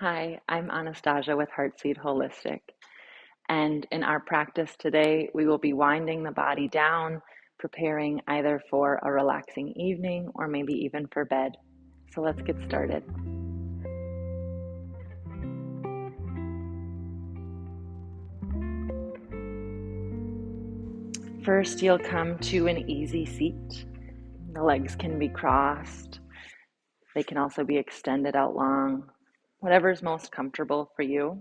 Hi, I'm Anastasia with Heartseed Holistic. And in our practice today, we will be winding the body down, preparing either for a relaxing evening or maybe even for bed. So let's get started. First, you'll come to an easy seat. The legs can be crossed. They can also be extended out long, whatever's most comfortable for you.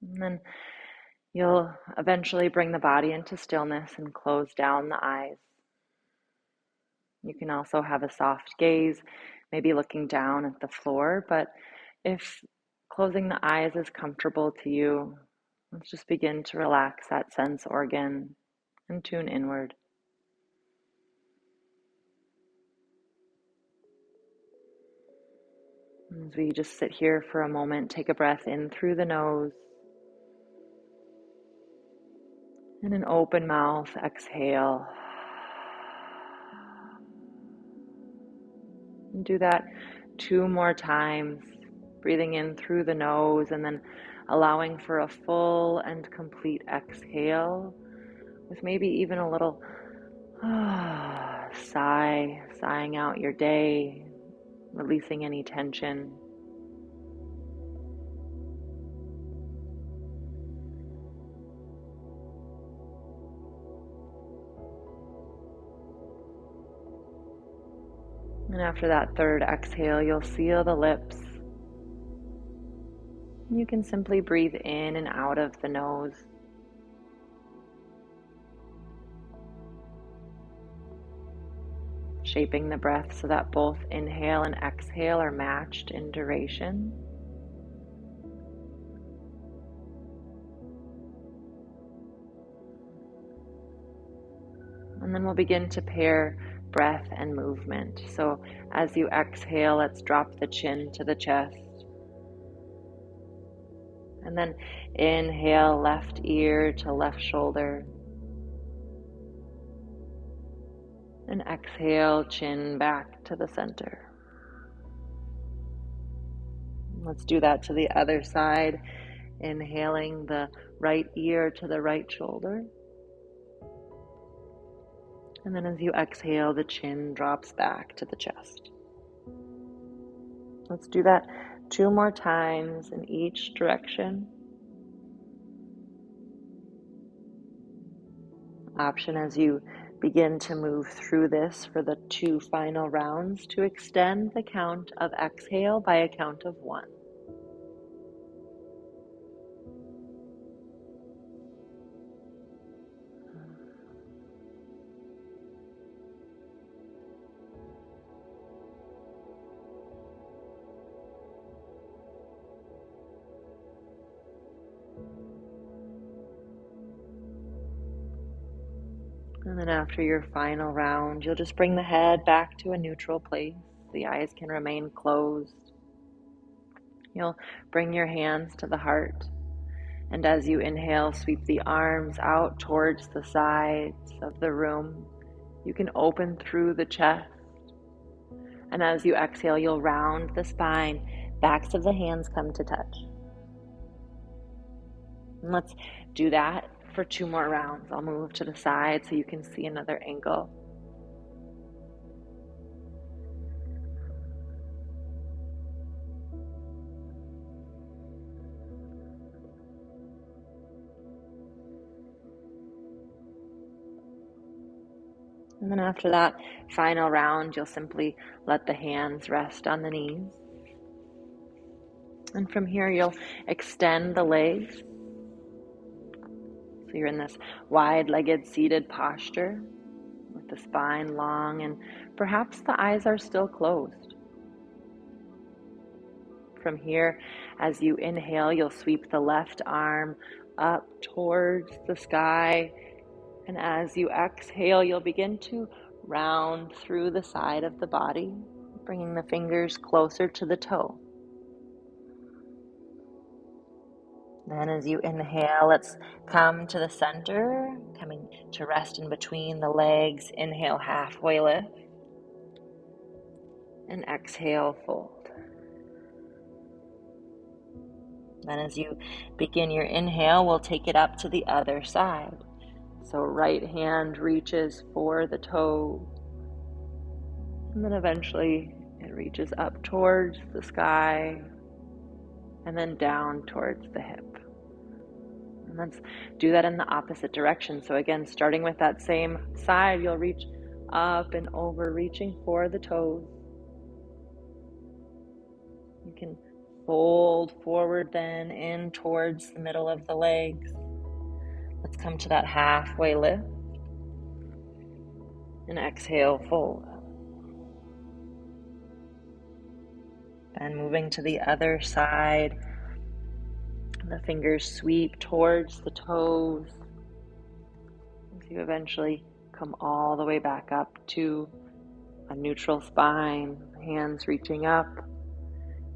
And then you'll eventually bring the body into stillness and close down the eyes. You can also have a soft gaze, maybe looking down at the floor, but if closing the eyes is comfortable to you, let's just begin to relax that sense organ and tune inward. As we just sit here for a moment, take a breath in through the nose and an open mouth, exhale. And do that 2 more times, breathing in through the nose and then allowing for a full and complete exhale with maybe even a little sigh, sighing out your day, releasing any tension. And after that third exhale, you'll seal the lips. You can simply breathe in and out of the nose. Shaping the breath so that both inhale and exhale are matched in duration. And then we'll begin to pair breath and movement. So as you exhale, let's drop the chin to the chest. And then inhale, left ear to left shoulder. And exhale, chin back to the center. Let's do that to the other side. Inhaling the right ear to the right shoulder. And then as you exhale, the chin drops back to the chest. Let's do that 2 more times in each direction. Option as you begin to move through this for the 2 final rounds to extend the count of exhale by a count of 1. And then after your final round, you'll just bring the head back to a neutral place. The eyes can remain closed. You'll bring your hands to the heart. And as you inhale, sweep the arms out towards the sides of the room. You can open through the chest. And as you exhale, you'll round the spine. Backs of the hands come to touch. And let's do that for 2 more rounds. I'll move to the side so you can see another angle. And then after that final round, you'll simply let the hands rest on the knees. And from here, you'll extend the legs. So you're in this wide-legged seated posture with the spine long and perhaps the eyes are still closed. From here, as you inhale, you'll sweep the left arm up towards the sky. And as you exhale, you'll begin to round through the side of the body, bringing the fingers closer to the toe. Then as you inhale, let's come to the center, coming to rest in between the legs. Inhale, halfway lift. And exhale, fold. Then as you begin your inhale, we'll take it up to the other side. So right hand reaches for the toe, and then eventually it reaches up towards the sky, and then down towards the hip. And let's do that in the opposite direction. So again, starting with that same side, you'll reach up and over, reaching for the toes. You can fold forward then in towards the middle of the legs. Let's come to that halfway lift. And exhale, fold. And moving to the other side, the fingers sweep towards the toes as you eventually come all the way back up to a neutral spine, hands reaching up,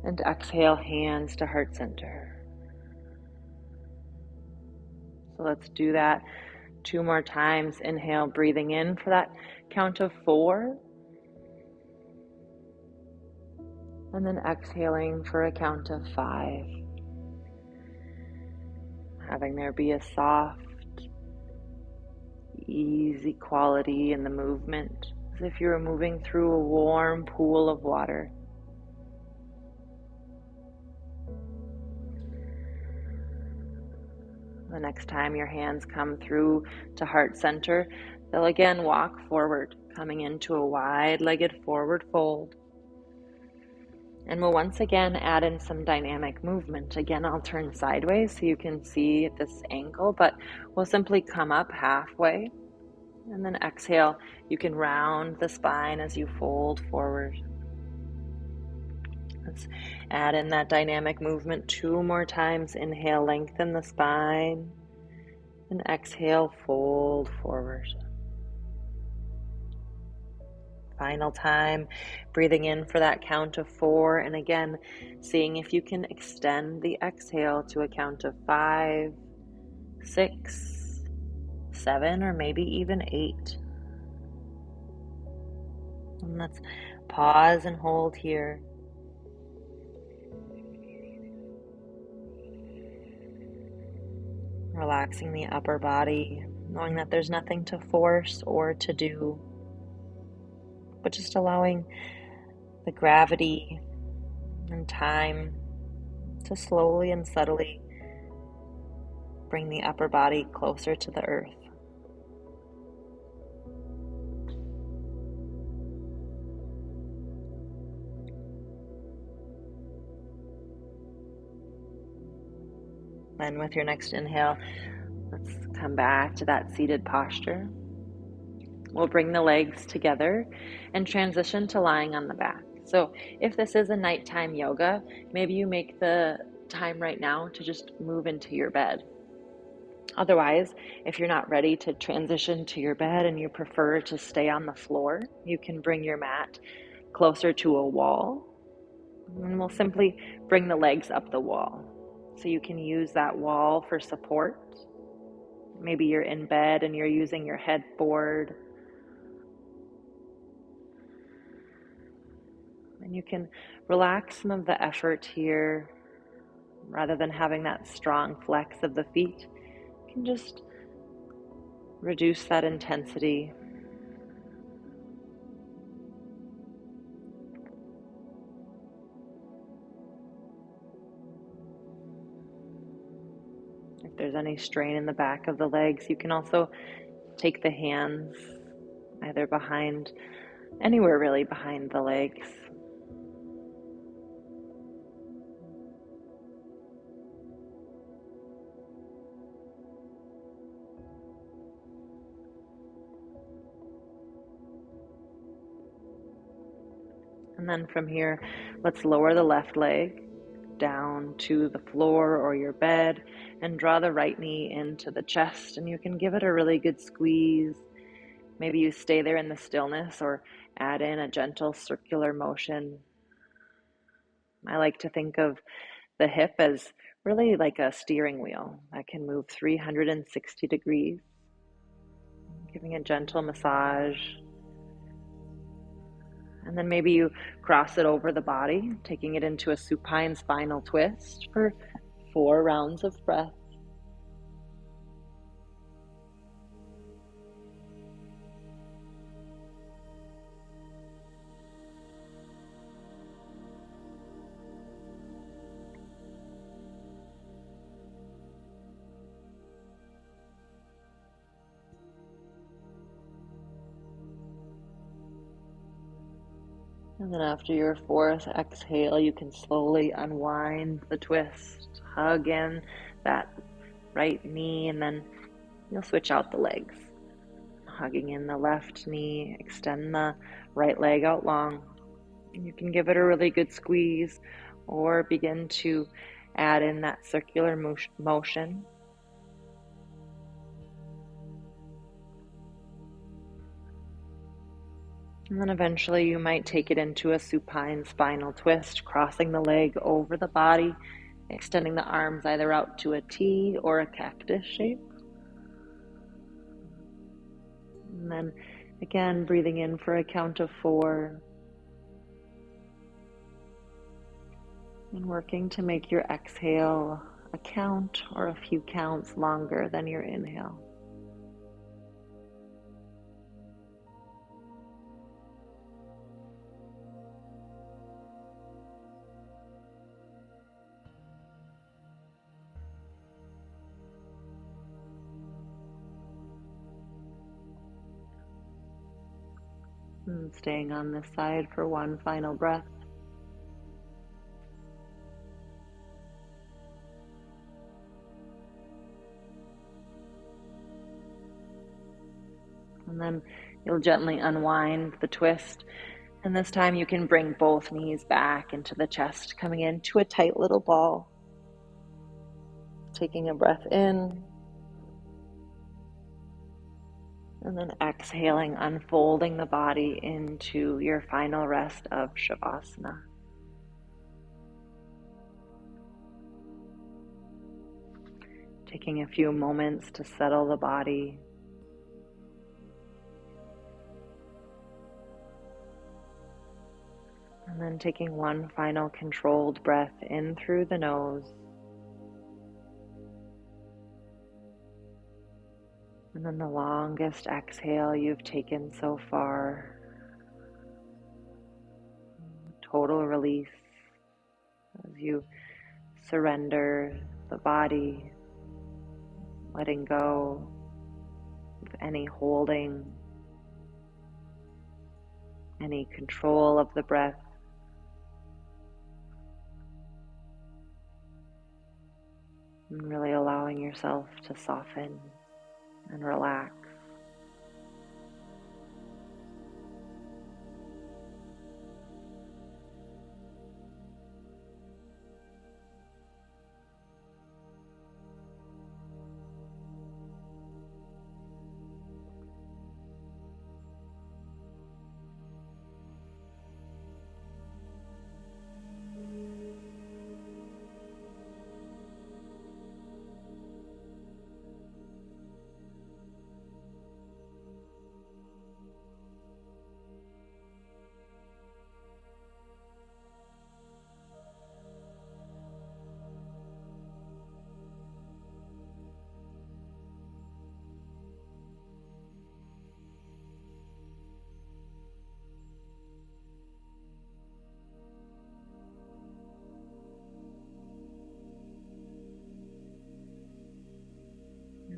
and exhale, hands to heart center. So let's do that 2 more times. Inhale, breathing in for that count of 4. And then exhaling for a count of 5. Having there be a soft, easy quality in the movement, as if you were moving through a warm pool of water. The next time your hands come through to heart center, they'll again walk forward, coming into a wide-legged forward fold. And we'll once again add in some dynamic movement. Again, I'll turn sideways so you can see at this angle, but we'll simply come up halfway. And then exhale, you can round the spine as you fold forward. Let's add in that dynamic movement 2 more times. Inhale, lengthen the spine. And exhale, fold forward. Final time, breathing in for that count of 4. And again, seeing if you can extend the exhale to a count of 5, 6, 7, or maybe even 8. And let's pause and hold here. Relaxing the upper body, knowing that there's nothing to force or to do, but just allowing the gravity and time to slowly and subtly bring the upper body closer to the earth. Then with your next inhale, let's come back to that seated posture. We'll bring the legs together and transition to lying on the back. So if this is a nighttime yoga, maybe you make the time right now to just move into your bed. Otherwise, if you're not ready to transition to your bed and you prefer to stay on the floor, you can bring your mat closer to a wall, and we'll simply bring the legs up the wall. So you can use that wall for support. Maybe you're in bed and you're using your headboard. And you can relax some of the effort here. Rather than having that strong flex of the feet, you can just reduce that intensity. If there's any strain in the back of the legs, you can also take the hands either behind, anywhere really behind the legs. And then from here, let's lower the left leg down to the floor or your bed and draw the right knee into the chest, and you can give it a really good squeeze. Maybe you stay there in the stillness or add in a gentle circular motion. I like to think of the hip as really like a steering wheel that can move 360 degrees, giving a gentle massage. And then maybe you cross it over the body, taking it into a supine spinal twist for 4 rounds of breath. And then after your 4th exhale, you can slowly unwind the twist, hug in that right knee, and then you'll switch out the legs. Hugging in the left knee, extend the right leg out long. You can give it a really good squeeze or begin to add in that circular motion. And then eventually you might take it into a supine spinal twist, crossing the leg over the body, extending the arms either out to a T or a cactus shape. And then again, breathing in for a count of 4. And working to make your exhale a count or a few counts longer than your inhale. And staying on this side for one final breath. And then you'll gently unwind the twist. And this time you can bring both knees back into the chest, coming into a tight little ball. Taking a breath in. And then exhaling, unfolding the body into your final rest of Shavasana. Taking a few moments to settle the body. And then taking one final controlled breath in through the nose. And then the longest exhale you've taken so far. Total release as you surrender the body, letting go of any holding, any control of the breath. And really allowing yourself to soften and relax.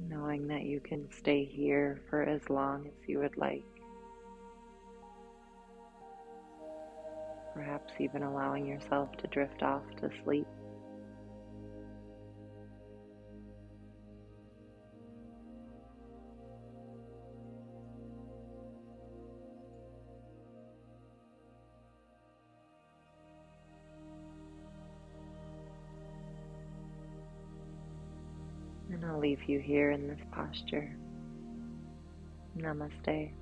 Knowing that you can stay here for as long as you would like. Perhaps even allowing yourself to drift off to sleep. And I'll leave you here in this posture. Namaste.